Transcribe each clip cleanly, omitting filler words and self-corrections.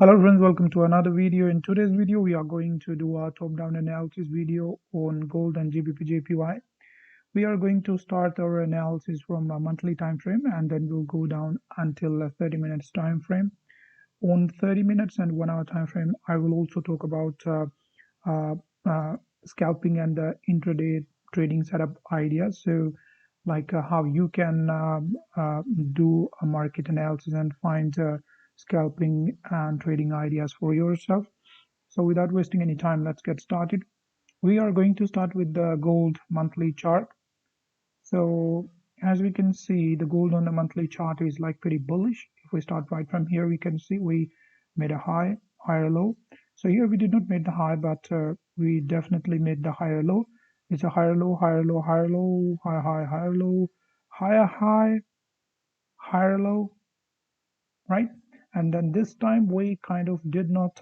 Hello friends, welcome to another video. In today's video, we are going to do a top-down analysis video on gold and GBPJPY. We are going to start our analysis from a monthly time frame and then we'll go down until a 30 minutes time frame. On 30 minutes and 1 hour time frame, I will also talk about uh, scalping and the intraday trading setup ideas. So like how you can do a market analysis and find scalping and trading ideas for yourself. So without wasting any time, let's get started. We are going to start with the gold monthly chart. So as we can see, the gold on the monthly chart is like pretty bullish. If we start right from here, we can see we made a high, higher low. So here we did not make the high, but we definitely made the higher low. It's a higher low, higher low, higher low, higher high, higher low, higher high, higher low, right? And then this time we kind of did not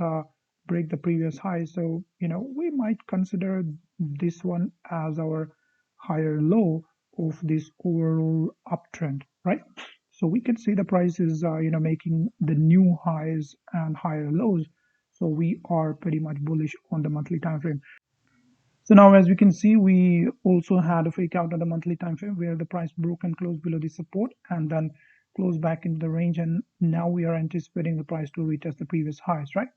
break the previous high. So, we might consider this one as our higher low of this overall uptrend, right? So we can see the price is, making the new highs and higher lows. So we are pretty much bullish on the monthly time frame. So now, as we can see, we also had a fake out on the monthly time frame where the price broke and closed below the support and then closed back into the range. And now we are anticipating the price to retest the previous highs, right?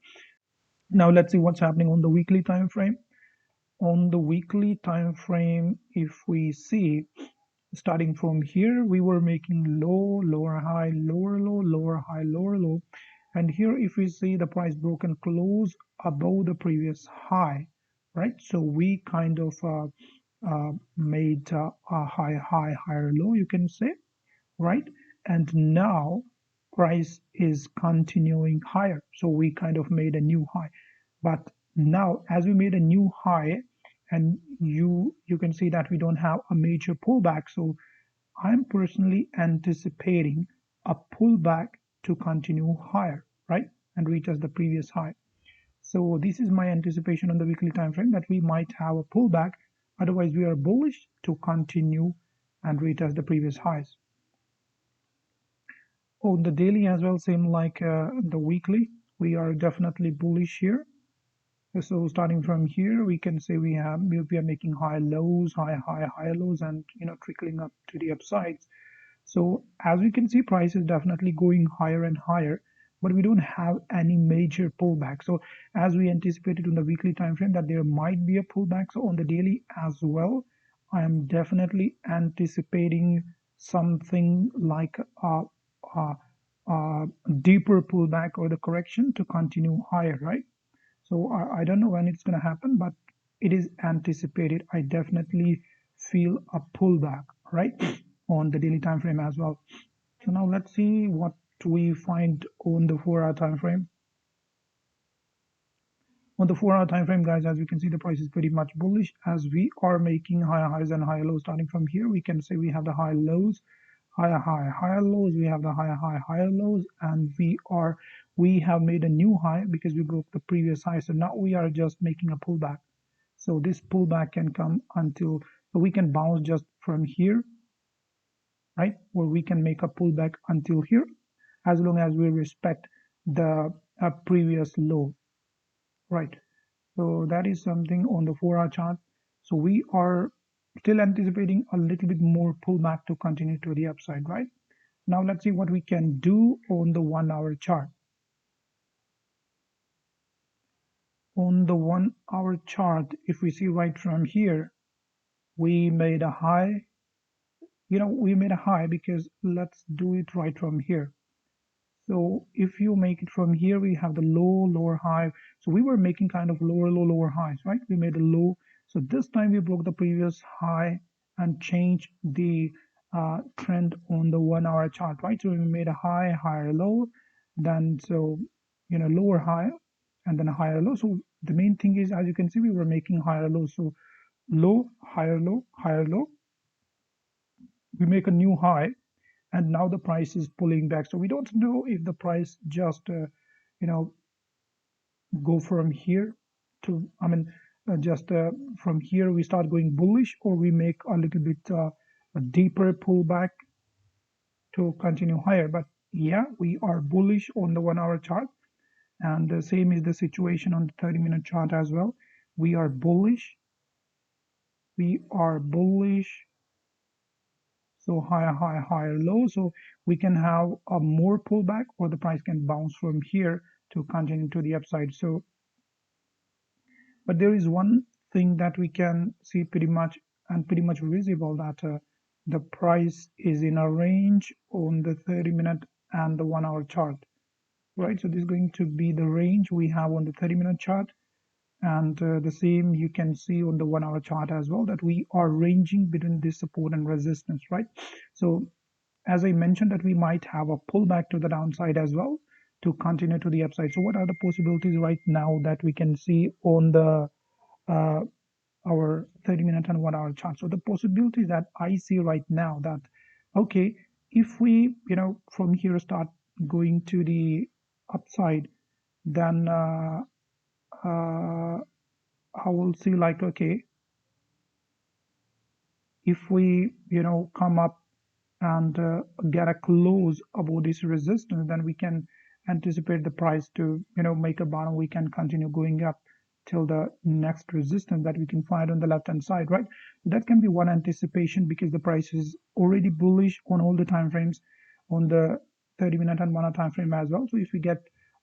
Now let's see what's happening on the weekly time frame. On the weekly time frame, if we see starting from here, we were making low, lower high, lower low, lower high, lower low. And here, if we see the price broke and close above the previous high, right? So we kind of made a high, high, higher low, you can say, right? And now price is continuing higher. So we kind of made a new high. But now, as we made a new high, and you can see that we don't have a major pullback. So I'm personally anticipating a pullback to continue higher, right? And reach as the previous high. So this is my anticipation on the weekly time frame that we might have a pullback. Otherwise, we are bullish to continue and retest the previous highs. On the daily as well, same like the weekly, we are definitely bullish here. So starting from here, we can say we are making high lows, high lows, and trickling up to the upsides. So as we can see, price is definitely going higher and higher, but we don't have any major pullback. So as we anticipated on the weekly time frame that there might be a pullback, so on the daily as well, I am definitely anticipating something like a deeper pullback or the correction to continue higher, right? So I don't know when it's going to happen, but it is anticipated. I definitely feel a pullback, right, on the daily time frame as well. So now let's see what we find on the 4 hour time frame. On the 4 hour time frame, guys, as you can see, the price is pretty much bullish as we are making higher highs and higher lows. Starting from here, we can say we have the high lows, higher high, higher lows. We have the higher high, higher lows, and we have made a new high because we broke the previous high. So now we are just making a pullback. So this pullback can come until, so we can bounce just from here, right? Or we can make a pullback until here, as long as we respect the previous low, right? So that is something on the 4 hour chart. So we are still anticipating a little bit more pullback to continue to the upside, right? Now let's see what we can do on the 1 hour chart. On the 1 hour chart, if we see right from here, we made a high. We made a high because let's do it right from here. So if you make it from here, we have the low, lower high. So we were making kind of lower, low, lower highs, right? We made a low. So this time we broke the previous high and changed the trend on the 1 hour chart, right? So we made a high, higher low, then lower high, and then a higher low. So the main thing is, as you can see, we were making higher low. So low, higher low, higher low. We make a new high, and now the price is pulling back. So we don't know if the price just go from here to, just from here we start going bullish, or we make a little bit a deeper pullback to continue higher. But yeah, we are bullish on the 1 hour chart. And the same is the situation on the 30-minute chart as well. We are bullish, so higher low, so we can have a more pullback, or the price can bounce from here to continue to the upside. So but there is one thing that we can see pretty much visible, that the price is in a range on the 30-minute and the 1 hour chart, right? So this is going to be the range we have on the 30-minute chart, and the same you can see on the 1 hour chart as well, that we are ranging between this support and resistance, right? So as I mentioned, that we might have a pullback to the downside as well to continue to the upside. So what are the possibilities right now that we can see on the uh, our 30-minute and 1 hour chart? So the possibilities that I see right now, that okay, if we from here start going to the upside, then I will see, like, okay, if we come up and get a close above this resistance, then we can anticipate the price to make a bottom. We can continue going up till the next resistance that we can find on the left hand side, right? That can be one anticipation, because the price is already bullish on all the time frames, on the 30-minute and 1 hour time frame as well. So if we get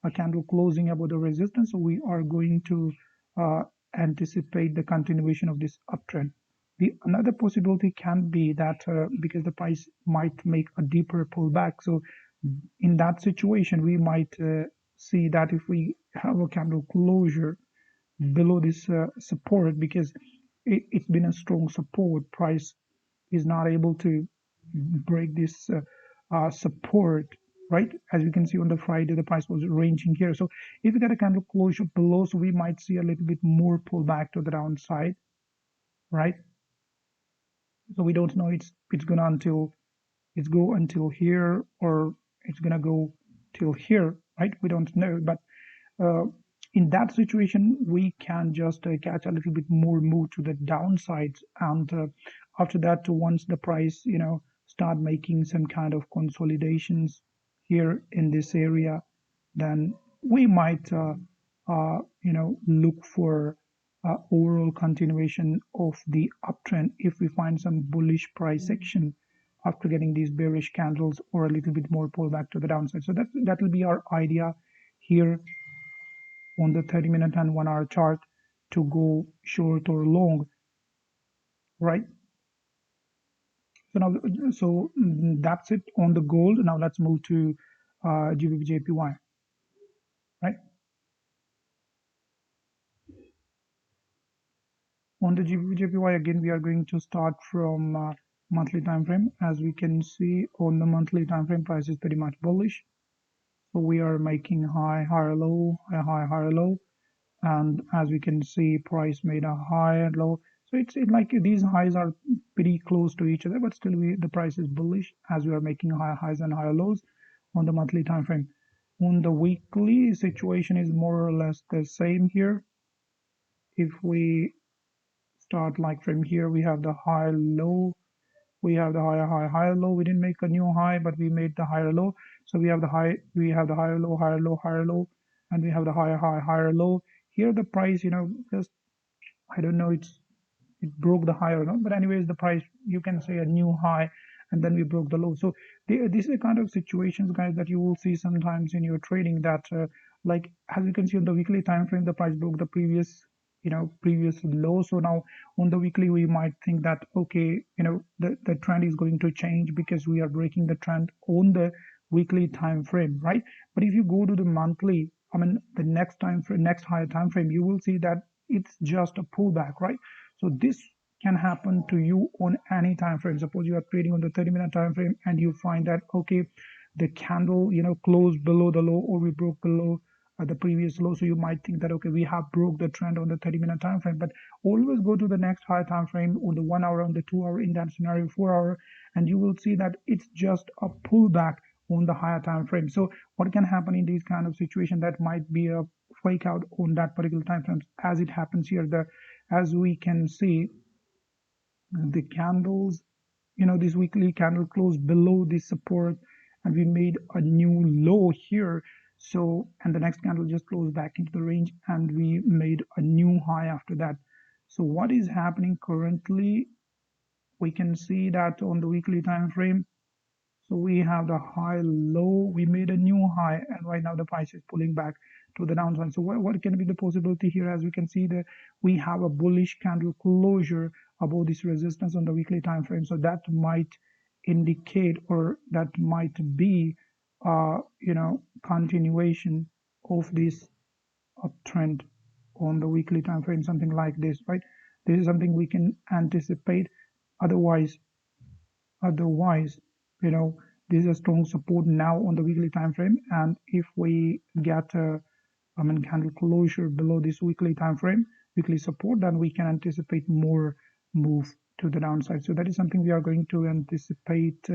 a candle closing above the resistance, so we are going to uh, anticipate the continuation of this uptrend. The another possibility can be that because the price might make a deeper pullback, so in that situation we might see that if we have a candle closure below this support, because it's been a strong support, price is not able to break this support, right? As you can see on the Friday, the price was ranging here. So if we get a candle closure below, so we might see a little bit more pullback to the downside, right? So we don't know it's gonna go until here, or it's gonna go till here, right? We don't know. But uh, in that situation we can just catch a little bit more move to the downside, and after that, once the price start making some kind of consolidations here in this area, then we might look for overall continuation of the uptrend if we find some bullish price action after getting these bearish candles, or a little bit more pullback to the downside. So that will be our idea here on the 30-minute and 1 hour chart, to go short or long, right? So now, that's it on the gold. Now let's move to GBPJPY, right? On the GBPJPY, again, we are going to start from monthly time frame. As we can see on the monthly time frame, price is pretty much bullish. So we are making high, higher, low, high, higher, low, and as we can see, price made a high and low. So it's like these highs are pretty close to each other, but still the price is bullish, as we are making higher highs and higher lows on the monthly time frame. On the weekly, situation is more or less the same here. If we start like from here, we have the high low, we have the higher low. We didn't make a new high, but we made the higher low. So we have the higher low, higher low, higher low, and we have the higher low. Here the price, just, I don't know, it broke the high or not, but anyways, the price, you can say a new high, and then we broke the low. So this is the kind of situations, guys, that you will see sometimes in your trading, that like, as you can see on the weekly time frame, the price broke the previous low. So now on the weekly, we might think that, okay, the trend is going to change, because we are breaking the trend on the weekly time frame, right? But if you go to the monthly, I mean the next higher time frame, you will see that it's just a pullback, right? So this can happen to you on any time frame. Suppose you are trading on the 30-minute time frame, and you find that, okay, the candle closed below the low, or we broke below the previous low. So you might think that, okay, we have broke the trend on the 30-minute time frame, but always go to the next higher time frame, on the 1 hour, on the 2 hour, in that scenario 4 hour, and you will see that it's just a pullback on the higher time frame. So what can happen in these kind of situation, that might be a fake out on that particular time frame, as it happens here. As we can see, the candles, this weekly candle closed below this support, and we made a new low here. So, and the next candle just closed back into the range, and we made a new high after that. So what is happening currently, we can see that on the weekly time frame. So we have the high low, we made a new high, and right now the price is pulling back to the downside. So what can be the possibility here? As we can see that we have a bullish candle closure above this resistance on the weekly time frame. So that might indicate, or that might be continuation of this uptrend on the weekly time frame, something like this, right? This is something we can anticipate. Otherwise otherwise, you know this is a strong support now on the weekly time frame, and if we get a candle closure below this weekly time frame, weekly support, then we can anticipate more move to the downside. So that is something we are going to anticipate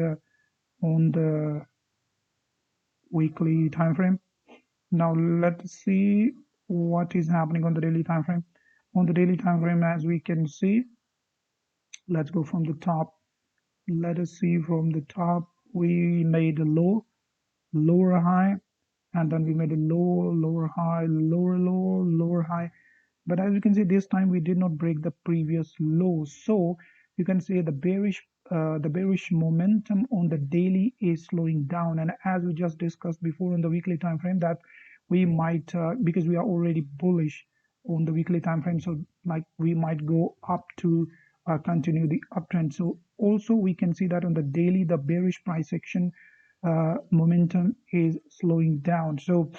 on the weekly time frame. Now let's see what is happening on the daily time frame. On the daily time frame, as we can see, let's go from the top. Let us see from the top. We made a lower high, and then we made a lower high, lower high. But as you can see, this time we did not break the previous low. So you can say the bearish momentum on the daily is slowing down. And as we just discussed before on the weekly time frame, that we might because we are already bullish on the weekly time frame, so like we might go up to continue the uptrend. So also we can see that on the daily, the bearish price action momentum is slowing down. So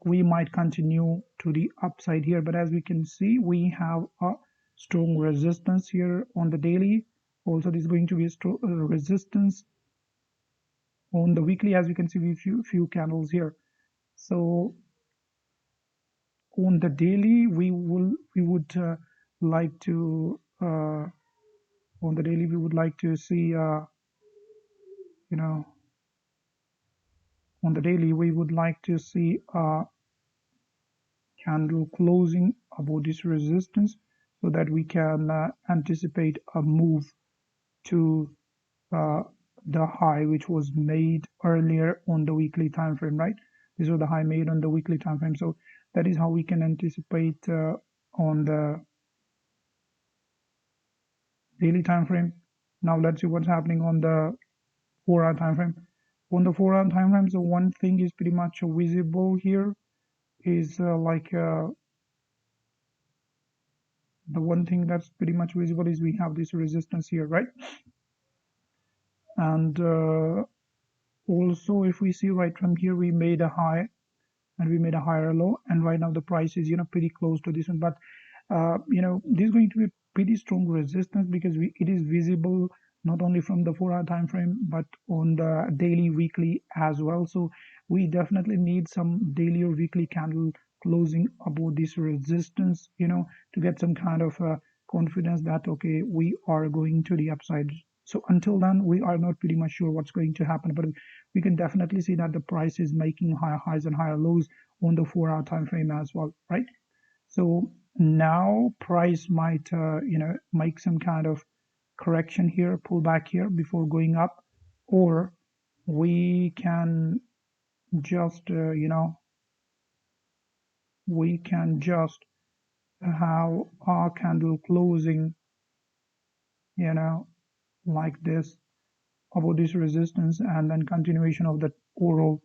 we might continue to the upside here, but as we can see, we have a strong resistance here on the daily. Also, this is going to be a strong resistance on the weekly. As you can see, we few candles here. So on the daily, we would like to on the daily we would like to see you know on the daily we would like to see a candle closing above this resistance, so that we can anticipate a move to uh, the high which was made earlier on the weekly time frame, right? This was the high made on the weekly time frame. So that is how we can anticipate on the daily time frame. Now let's see what's happening on the 4-hour time frame. On the 4-hour time frame, so one thing is pretty much visible here is the one thing that's pretty much visible is we have this resistance here, right? And also if we see right from here, we made a high and we made a higher low, and right now the price is pretty close to this one. But this is going to be pretty strong resistance, because it is visible not only from the 4-hour time frame but on the daily, weekly as well. So we definitely need some daily or weekly candle closing above this resistance, to get some kind of confidence that okay, we are going to the upside. So until then, we are not pretty much sure what's going to happen, but we can definitely see that the price is making higher highs and higher lows on the 4-hour time frame as well, right? So now price might make some kind of correction here, pull back here before going up, or we can just we can just have our candle closing like this about this resistance, and then continuation of the overall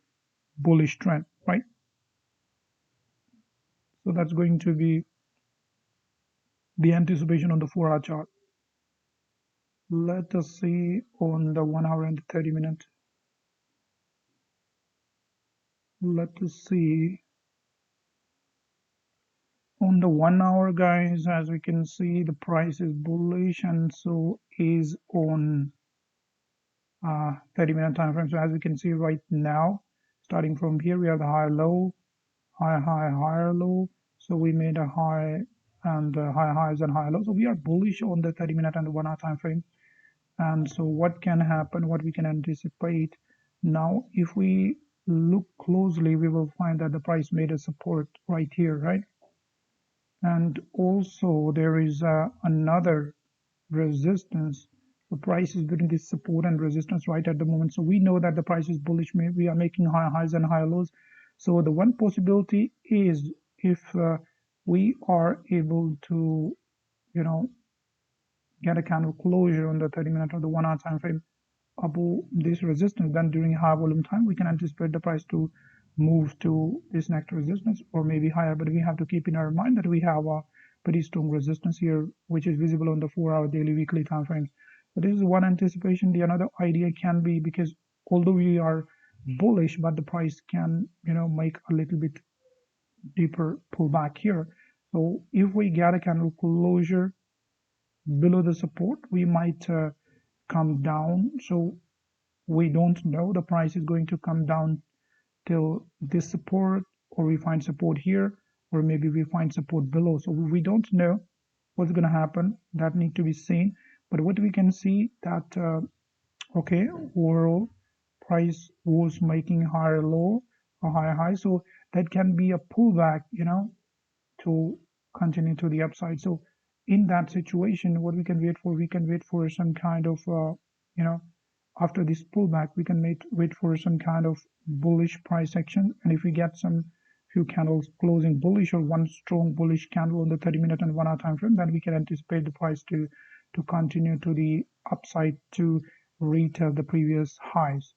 bullish trend, right? So that's going to be the anticipation on the 4-hour chart. Let us see on the 1 hour and 30 minute. Let us see on the 1 hour, guys. As we can see, the price is bullish, and so is on 30-minute time frame. So as we can see right now, starting from here, we have the high low, high high, higher low. So we made a high and high highs and high lows. So we are bullish on the 30-minute and the 1 hour time frame. And so what can happen, what we can anticipate now, if we look closely, we will find that the price made a support right here, right? And also there is another resistance. The price is between this support and resistance right at the moment. So we know that the price is bullish. We are making higher highs and higher lows. So the one possibility is if we are able to, you know, get a candle closure on the 30-minute or the 1 hour time frame above this resistance, then during high volume time we can anticipate the price to move to this next resistance or maybe higher. But we have to keep in our mind that we have a pretty strong resistance here, which is visible on the 4 hour, daily, weekly time frames. So this is one anticipation. The another idea can be, because although we are bullish, but the price can, make a little bit deeper pullback here. So if we get a candle closure below the support, we might come down. So we don't know the price is going to come down till this support, or we find support here, or maybe we find support below. So we don't know what's going to happen. That need to be seen. But what we can see that okay, overall price was making higher low or higher high, so that can be a pullback, to continue to the upside. So in that situation, what we can wait for, some kind of you know after this pullback, we can wait for some kind of bullish price action. And if we get some few candles closing bullish, or one strong bullish candle on the 30-minute and 1 hour time frame, then we can anticipate the price to continue to the upside to retest the previous highs.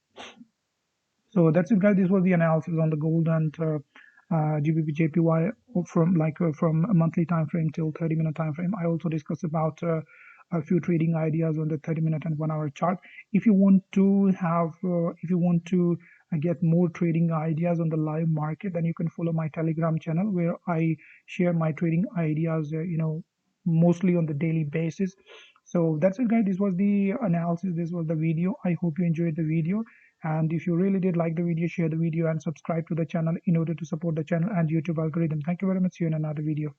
So that's it, guys. This was the analysis on the gold and GBPJPY from a monthly time frame till 30-minute time frame. I also discussed about a few trading ideas on the 30-minute and 1 hour chart. If you want to get more trading ideas on the live market, then you can follow my Telegram channel, where I share my trading ideas, mostly on the daily basis. So that's it, guys. This was the analysis. This was the video. I hope you enjoyed the video. And if you really did like the video, share the video and subscribe to the channel in order to support the channel and YouTube algorithm. Thank you very much. See you in another video.